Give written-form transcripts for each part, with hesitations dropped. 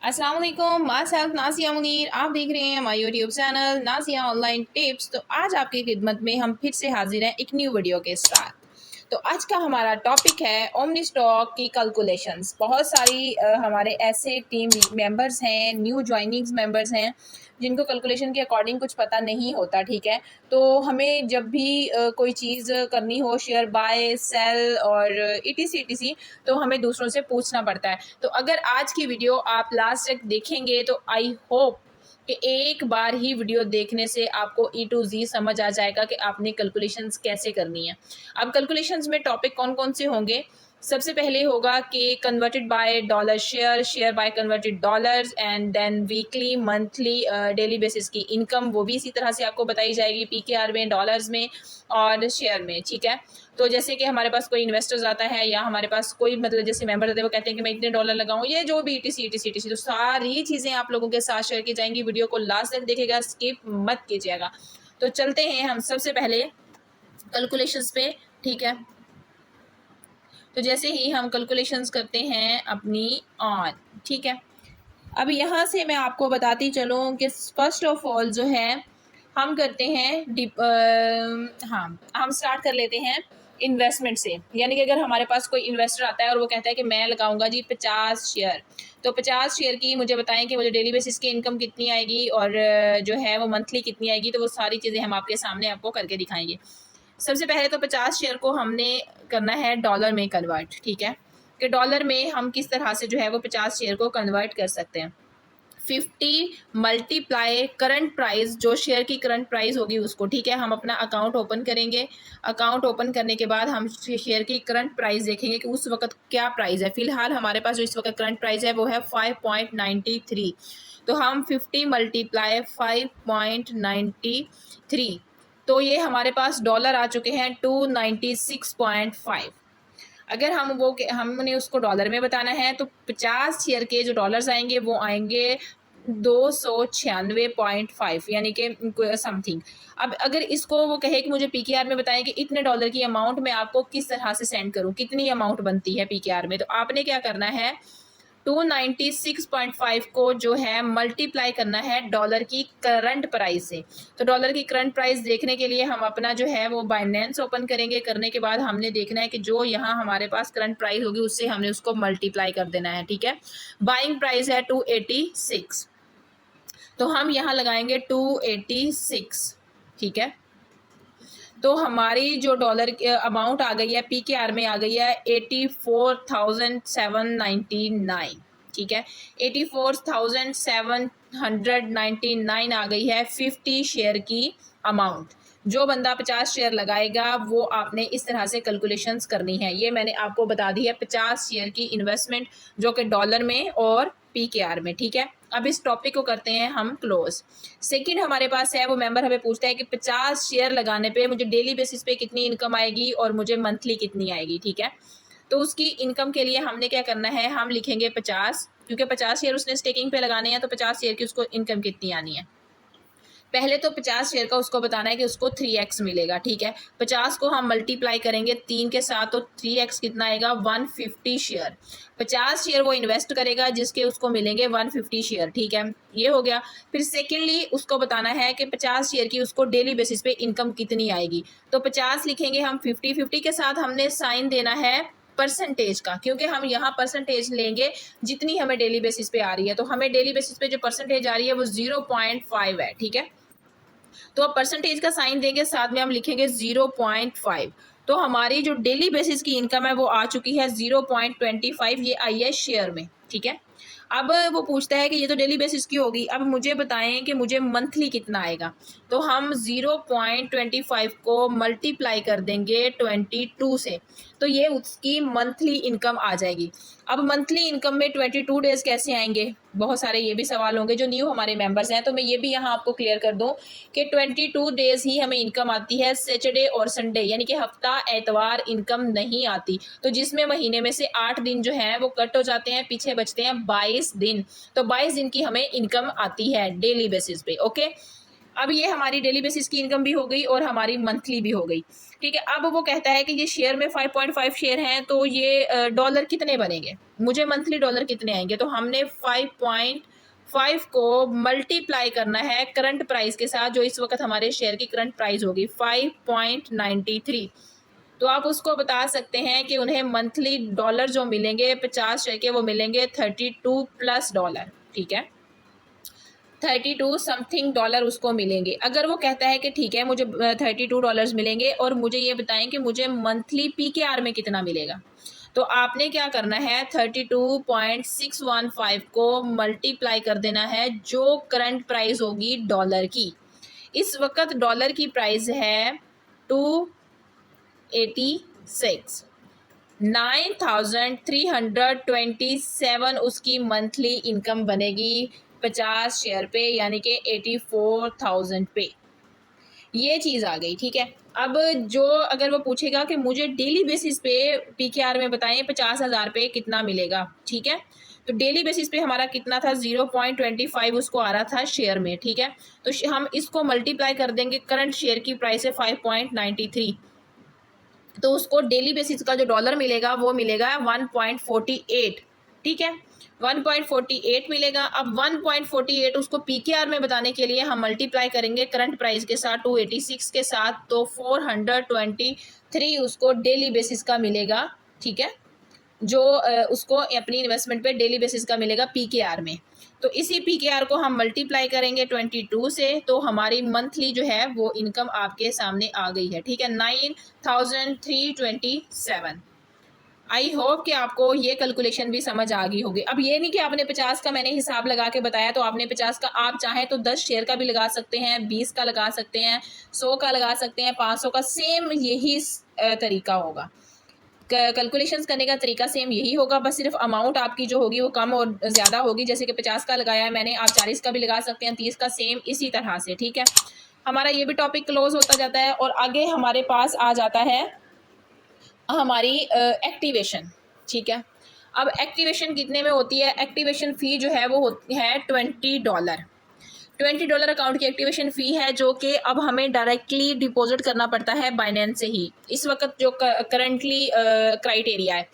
अस्सलाम वालेकुम, my self Nazia Munir. आप देख रहे हैं हमारे YouTube channel Nazia online tips. तो आज आपकी खिदमत में हम फिर से हाजिर हैं एक न्यू वीडियो के साथ। तो आज का हमारा टॉपिक है ओमनी स्टॉक की कैलकुलेशंस। बहुत सारी हमारे ऐसे टीम मेंबर्स हैं, न्यू ज्वाइनिंग्स मेंबर्स हैं जिनको कैलकुलेशन के अकॉर्डिंग कुछ पता नहीं होता, ठीक है। तो हमें जब भी कोई चीज़ करनी हो, शेयर बाय सेल और ईटीसी तो हमें दूसरों से पूछना पड़ता है। तो अगर आज की वीडियो आप लास्ट तक देखेंगे तो आई होप कि एक बार ही वीडियो देखने से आपको ई टू जी समझ आ जाएगा कि आपने कैलकुलेशंस कैसे करनी है। अब कैलकुलेशंस में टॉपिक कौन कौन से होंगे? सबसे पहले होगा कि converted by dollar share, share by converted dollars, and then weekly, monthly, daily basis की इनकम, वो भी इसी तरह से आपको बताई जाएगी पीकेआर में, डॉलर्स में और शेयर में, ठीक है। तो जैसे कि हमारे पास कोई इन्वेस्टर्स आता है या हमारे पास कोई मतलब जैसे मेंबर आते हैं, वो कहते हैं कि मैं इतने डॉलर लगाऊं, ये जो भी ईटीसी, तो सारी चीज़ें आप लोगों के साथ शेयर की जाएंगी। वीडियो को लास्ट तक देखिएगा, स्किप मत कीजिएगा। तो चलते हैं हम सबसे पहले कैलकुलेशंस पे, ठीक है। तो जैसे ही हम कैलकुलेशंस करते हैं अपनी ऑन, ठीक है। अब यहाँ से मैं आपको बताती चलूँ कि फर्स्ट ऑफ ऑल जो है हम करते हैं हाँ, हम स्टार्ट कर लेते हैं इन्वेस्टमेंट से। यानी कि अगर हमारे पास कोई इन्वेस्टर आता है और वो कहता है कि मैं लगाऊंगा जी 50 शेयर, तो 50 शेयर की मुझे बताएं कि मुझे डेली बेसिस की इनकम कितनी आएगी और जो है वो मंथली कितनी आएगी। तो वो सारी चीज़ें हम आपके सामने आपको करके दिखाएंगे। सबसे पहले तो 50 शेयर को हमने करना है डॉलर में कन्वर्ट, ठीक है। कि डॉलर में हम किस तरह से जो है वो 50 शेयर को कन्वर्ट कर सकते हैं। 50 मल्टीप्लाई करंट प्राइस, जो शेयर की करंट प्राइस होगी उसको, ठीक है। हम अपना अकाउंट ओपन करेंगे। अकाउंट ओपन करने के बाद हम शेयर की करंट प्राइस देखेंगे कि उस वक्त क्या प्राइस है। फिलहाल हमारे पास जो इस वक्त करंट प्राइस है वो है 5.93। तो हम 50 मल्टीप्लाई 5.93, तो ये हमारे पास डॉलर आ चुके हैं 296.5। अगर हमने उसको डॉलर में बताना है तो 50 शेयर के जो डॉलर्स आएंगे वो आएंगे 296.5, यानी कि समथिंग। अब अगर इसको वो कहे कि मुझे पीकेआर में बताएं कि इतने डॉलर की अमाउंट मैं आपको किस तरह से सेंड करूं, कितनी अमाउंट बनती है पीकेआर में, तो आपने क्या करना है, 296.5 को जो है मल्टीप्लाई करना है डॉलर की करंट प्राइस से। तो डॉलर की करंट प्राइस देखने के लिए हम अपना जो है वो बाइनेंस ओपन करेंगे। करने के बाद हमने देखना है कि जो यहाँ हमारे पास करंट प्राइस होगी उससे हमने उसको मल्टीप्लाई कर देना है, ठीक है। बाइंग प्राइस है 286, तो हम यहाँ लगाएंगे 286, ठीक है। तो हमारी जो डॉलर अमाउंट आ गई है पीकेआर में आ गई है 84,799, ठीक है। 84,799 आ गई है 50 शेयर की अमाउंट। जो बंदा 50 शेयर लगाएगा वो आपने इस तरह से कैलकुलेशंस करनी है। ये मैंने आपको बता दी है 50 शेयर की इन्वेस्टमेंट, जो कि डॉलर में और पीकेआर में, ठीक है। अब इस टॉपिक को करते हैं हम क्लोज। सेकंड हमारे पास है, वो मेंबर हमें पूछता है कि 50 शेयर लगाने पे मुझे डेली बेसिस पे कितनी इनकम आएगी और मुझे मंथली कितनी आएगी, ठीक है। तो उसकी इनकम के लिए हमने क्या करना है, हम लिखेंगे 50, क्योंकि 50 शेयर उसने स्टेकिंग पे लगाने हैं, तो 50 शेयर की उसको इनकम कितनी आनी है। पहले तो 50 शेयर का उसको बताना है कि उसको 3x मिलेगा, ठीक है। 50 को हम मल्टीप्लाई करेंगे 3 के साथ, तो 3x कितना आएगा, 150 शेयर। 50 शेयर वो इन्वेस्ट करेगा जिसके उसको मिलेंगे 150 शेयर, ठीक है। ये हो गया। फिर सेकेंडली उसको बताना है कि 50 शेयर की उसको डेली बेसिस पे इनकम कितनी आएगी। तो 50 लिखेंगे हम 50 के साथ हमने साइन देना है परसेंटेज का, क्योंकि हम यहाँ परसेंटेज लेंगे जितनी हमें डेली बेसिस पे आ रही है। तो हमें डेली बेसिस पे जो परसेंटेज आ रही है वो 0.5 है, ठीक है। तो अब परसेंटेज का साइन देंगे, साथ में हम लिखेंगे 0.5। तो हमारी जो डेली बेसिस की इनकम है वो आ चुकी है 0.25, ये आई है शेयर में, ठीक है। अब वो पूछता है कि ये तो डेली बेसिस की होगी, अब मुझे बताएं कि मुझे मंथली कितना आएगा। तो हम 0.25 को मल्टीप्लाई कर देंगे 22 से, तो ये उसकी मंथली इनकम आ जाएगी। अब मंथली इनकम में 22 डेज कैसे आएंगे, बहुत सारे ये भी सवाल होंगे जो न्यू हमारे मेंबर्स हैं। तो मैं ये भी यहाँ आपको क्लियर कर दूँ कि 22 डेज ही हमें इनकम आती है, सैटरडे और संडे, यानी कि हफ्ता एतवार इनकम नहीं आती। तो जिसमें महीने में से 8 दिन जो है वो कट हो जाते हैं, पीछे बचते हैं 22 दिन। तो 22 दिन की हमें इनकम आती है डेली बेसिस पे, ओके। अब ये हमारी डेली बेसिस की इनकम भी हो गई और हमारी मंथली भी हो गई, ठीक है। अब वो कहता है कि ये शेयर में 5.5 शेयर हैं, तो ये डॉलर कितने बनेंगे, मुझे मंथली डॉलर कितने आएंगे। तो हमने 5.5 को मल्टीप्लाई करना है करंट प्राइस के साथ, जो इस वक्त हमारे शेयर की करंट प्राइस होगी 5.93। तो आप उसको बता सकते हैं कि उन्हें मंथली डॉलर जो मिलेंगे 50 शेयर के, वो मिलेंगे 32 प्लस डॉलर, ठीक है, 32 समथिंग डॉलर उसको मिलेंगे। अगर वो कहता है कि ठीक है मुझे 32 डॉलर्स मिलेंगे और मुझे ये बताएं कि मुझे मंथली PKR में कितना मिलेगा, तो आपने क्या करना है 32.615 को मल्टीप्लाई कर देना है जो करंट प्राइस होगी डॉलर की। इस वक्त डॉलर की प्राइस है 286, 9327 उसकी मंथली इनकम बनेगी 50 शेयर पे, यानी कि 84,000 पे। ये चीज़ आ गई, ठीक है। अब जो अगर वो पूछेगा कि मुझे डेली बेसिस पे PKR में बताएं 50,000 पे कितना मिलेगा, ठीक है, तो डेली बेसिस पे हमारा कितना था 0.25 उसको आ रहा था शेयर में, ठीक है। तो हम इसको मल्टीप्लाई कर देंगे करंट शेयर की प्राइस है 5.93, तो उसको डेली बेसिस का जो डॉलर मिलेगा वो मिलेगा 1.48, ठीक है, 1.48 मिलेगा। अब 1.48 उसको PKR में बताने के लिए हम मल्टीप्लाई करेंगे करंट प्राइस के साथ 286 के साथ, तो 423 उसको डेली बेसिस का मिलेगा, ठीक है, जो उसको अपनी इन्वेस्टमेंट पे डेली बेसिस का मिलेगा PKR में। तो इसी PKR को हम मल्टीप्लाई करेंगे 22 से, तो हमारी मंथली जो है वो इनकम आपके सामने आ गई है, ठीक है, 9327। आई होप कि आपको ये कैलकुलेशन भी समझ आ गई होगी। अब ये नहीं कि आपने 50 का मैंने हिसाब लगा के बताया तो आपने 50 का, आप चाहें तो 10 शेयर का भी लगा सकते हैं, 20 का लगा सकते हैं, 100 का लगा सकते हैं, 500 का, सेम यही तरीका होगा, कैलकुलेशंस करने का तरीका सेम यही होगा, बस सिर्फ अमाउंट आपकी जो होगी वो कम और ज़्यादा होगी। जैसे कि 50 का लगाया है मैंने, आप 40 का भी लगा सकते हैं, 30 का, सेम इसी तरह से, ठीक है। हमारा ये भी टॉपिक क्लोज होता जाता है और आगे हमारे पास आ जाता है हमारी एक्टिवेशन, ठीक है। अब एक्टिवेशन कितने में होती है, एक्टिवेशन फ़ी जो है वो होती है $20। $20 अकाउंट की एक्टिवेशन फ़ी है, जो कि अब हमें डायरेक्टली डिपॉजिट करना पड़ता है बाइनेंस से ही। इस वक्त जो करंटली क्राइटेरिया है,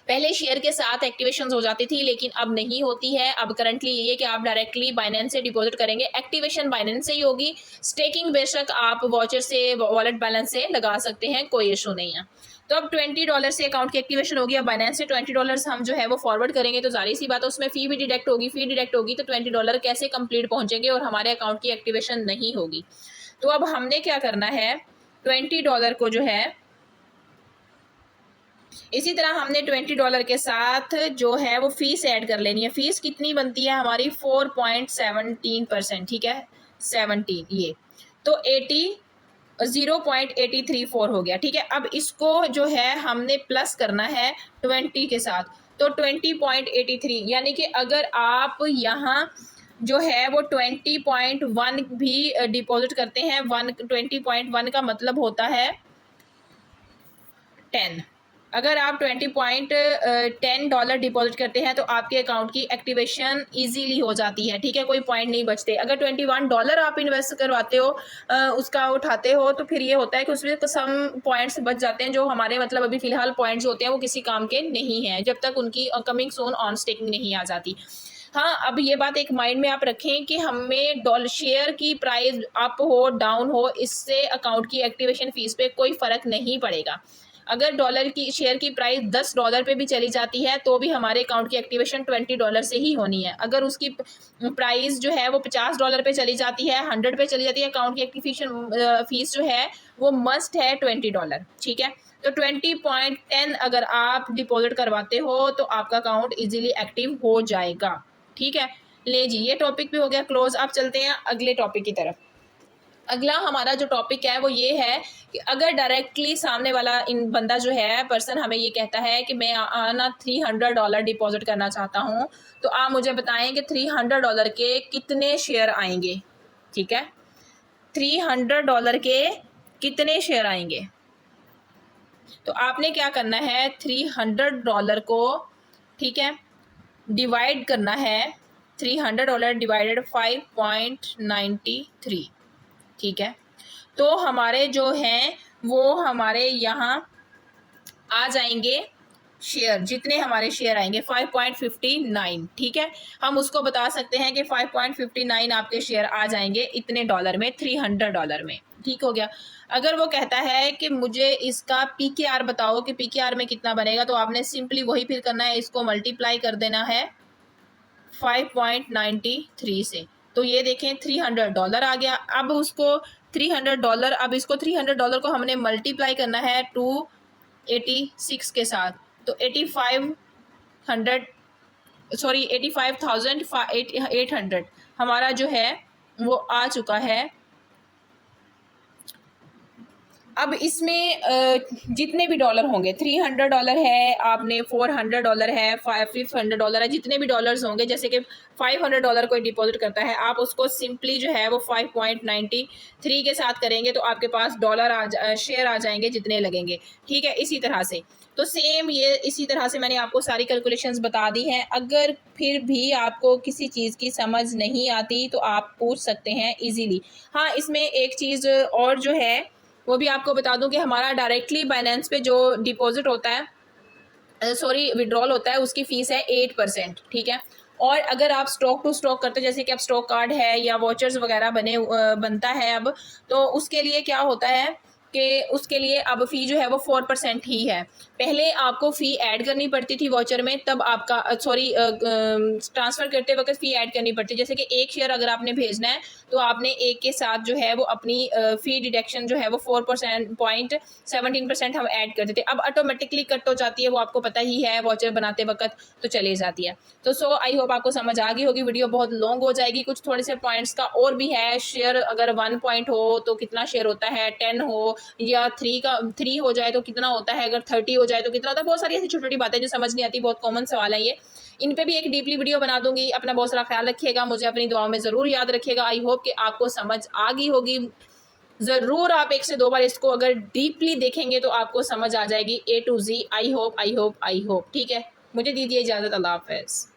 पहले शेयर के साथ एक्टिवेशन हो जाती थी लेकिन अब नहीं होती है। अब करंटली ये है कि आप डायरेक्टली बाइनेंस से डिपॉजिट करेंगे, एक्टिवेशन बाइनेंस से ही होगी। स्टेकिंग बेशक आप वॉचर से, वॉलेट बैलेंस से लगा सकते हैं, कोई इशू नहीं है। तो अब $20 से अकाउंट की एक्टिवेशन होगी। अब बाइनेंस से $20 हम जो है वो फॉरवर्ड करेंगे तो जारी सी बात है उसमें फ़ी भी डिडक्ट होगी। फ़ी डिडक्ट होगी तो $20 कैसे कंप्लीट पहुंचेंगे और हमारे अकाउंट की एक्टिवेशन नहीं होगी। तो अब हमने क्या करना है, $20 को जो है इसी तरह हमने $20 के साथ जो है वो फीस ऐड कर लेनी है। फीस कितनी बनती है हमारी 4.17%, ठीक है, 17 ये तो 0.834 हो गया, ठीक है। अब इसको जो है हमने प्लस करना है 20 के साथ, तो 20.83, यानी कि अगर आप यहाँ जो है वो 20.1 भी डिपॉजिट करते हैं, 20.1 का मतलब होता है 10। अगर आप $20.10 डिपॉजिट करते हैं तो आपके अकाउंट की एक्टिवेशन इजीली हो जाती है, ठीक है, कोई पॉइंट नहीं बचते। अगर $21 आप इन्वेस्ट करवाते हो, उसका उठाते हो, तो फिर ये होता है कि उसमें सम पॉइंट्स बच जाते हैं, जो हमारे मतलब अभी फ़िलहाल पॉइंट्स होते हैं वो किसी काम के नहीं हैं जब तक उनकी कमिंग सोन ऑन स्टेकिंग नहीं आ जाती। हाँ, अब ये बात एक माइंड में आप रखें कि हमें शेयर की प्राइस अप हो डाउन हो, इससे अकाउंट की एक्टिवेशन फ़ीस पे कोई फ़र्क नहीं पड़ेगा। अगर डॉलर की शेयर की प्राइस $10 पे भी चली जाती है तो भी हमारे अकाउंट की एक्टिवेशन $20 से ही होनी है। अगर उसकी प्राइस जो है वो $50 पे चली जाती है, 100 पे चली जाती है, अकाउंट की एक्टिवेशन फीस जो है वो मस्ट है $20, ठीक है। तो 20.10 अगर आप डिपॉजिट करवाते हो तो आपका अकाउंट इजीली एक्टिव हो जाएगा, ठीक है। ले जी, ये टॉपिक भी हो गया क्लोज। आप चलते हैं अगले टॉपिक की तरफ। अगला हमारा जो टॉपिक है वो ये है कि अगर डायरेक्टली सामने वाला इन बंदा जो है पर्सन हमें ये कहता है कि मैं ना $300 डिपॉजिट करना चाहता हूँ, तो आप मुझे बताएं कि $300 के कितने शेयर आएंगे, ठीक है, $300 के कितने शेयर आएंगे। तो आपने क्या करना है, $300 को, ठीक है, डिवाइड करना है $300 डिवाइडेड 5.93, ठीक है। तो हमारे जो हैं वो हमारे यहाँ आ जाएंगे शेयर, जितने हमारे शेयर आएंगे 5.59, ठीक है। हम उसको बता सकते हैं कि 5.59 आपके शेयर आ जाएंगे इतने डॉलर में, $300 में, ठीक हो गया। अगर वो कहता है कि मुझे इसका PKR बताओ कि PKR में कितना बनेगा, तो आपने सिंपली वही फिर करना है, इसको मल्टीप्लाई कर देना है 5.93 से। तो ये देखें $300 आ गया। अब उसको $300, अब इसको $300 को हमने मल्टीप्लाई करना है 286 के साथ, तो 85,800 हमारा जो है वो आ चुका है। अब इसमें जितने भी डॉलर होंगे, $300 है, आपने $400 है, $500 है, जितने भी डॉलर्स होंगे, जैसे कि $500 कोई डिपॉजिट करता है, आप उसको सिंपली जो है वो 5.93 के साथ करेंगे तो आपके पास शेयर आ जाएंगे जितने लगेंगे, ठीक है। इसी तरह से तो सेम ये इसी तरह से मैंने आपको सारी कैलकुलेशंस बता दी हैं। अगर फिर भी आपको किसी चीज़ की समझ नहीं आती तो आप पूछ सकते हैं इजीली। हाँ, इसमें एक चीज़ और जो है वो भी आपको बता दूं कि हमारा डायरेक्टली बाइनेंस पे जो डिपॉजिट होता है, विड्रॉल होता है, उसकी फ़ीस है 8%, ठीक है। और अगर आप स्टॉक टू स्टॉक करते हैं, जैसे कि अब स्टॉक कार्ड है या वॉचर्स वगैरह बनता है अब, तो उसके लिए क्या होता है कि उसके लिए अब फ़ी जो है वो 4% ही है। पहले आपको फ़ी ऐड करनी पड़ती थी वॉचर में, तब आपका ट्रांसफ़र करते वक्त फ़ी ऐड करनी पड़ती है। जैसे कि एक शेयर अगर आपने भेजना है तो आपने एक के साथ जो है वो अपनी फ़ी डिडक्शन जो है वो 4.17% हम ऐड करते थे, अब ऑटोमेटिकली कट हो जाती है, वो आपको पता ही है वॉचर बनाते वक्त, तो चले जाती है। तो आई होप आपको समझ आ गई होगी। वीडियो बहुत लॉन्ग हो जाएगी, कुछ थोड़े से पॉइंट्स का और भी है। शेयर अगर 1 पॉइंट हो तो कितना शेयर होता है, 10 हो या 3 हो जाए तो कितना होता है, अगर 30 हो जाए तो कितना होता है। बहुत सारी ऐसी छोटी छोटी बातें जो समझ नहीं आती, बहुत कॉमन सवाल है ये। इन पे भी एक डीपली वीडियो बना दूंगी। अपना बहुत सारा ख्याल रखिएगा, मुझे अपनी दुआओं में ज़रूर याद रखिएगा। आई होप कि आपको समझ आ गई होगी। ज़रूर आप 1 से 2 बार इसको अगर डीपली देखेंगे तो आपको समझ आ जाएगी A to Z। I hope, ठीक है। मुझे दीजिए इजाज़त। अल्लाह हाफ़िज़।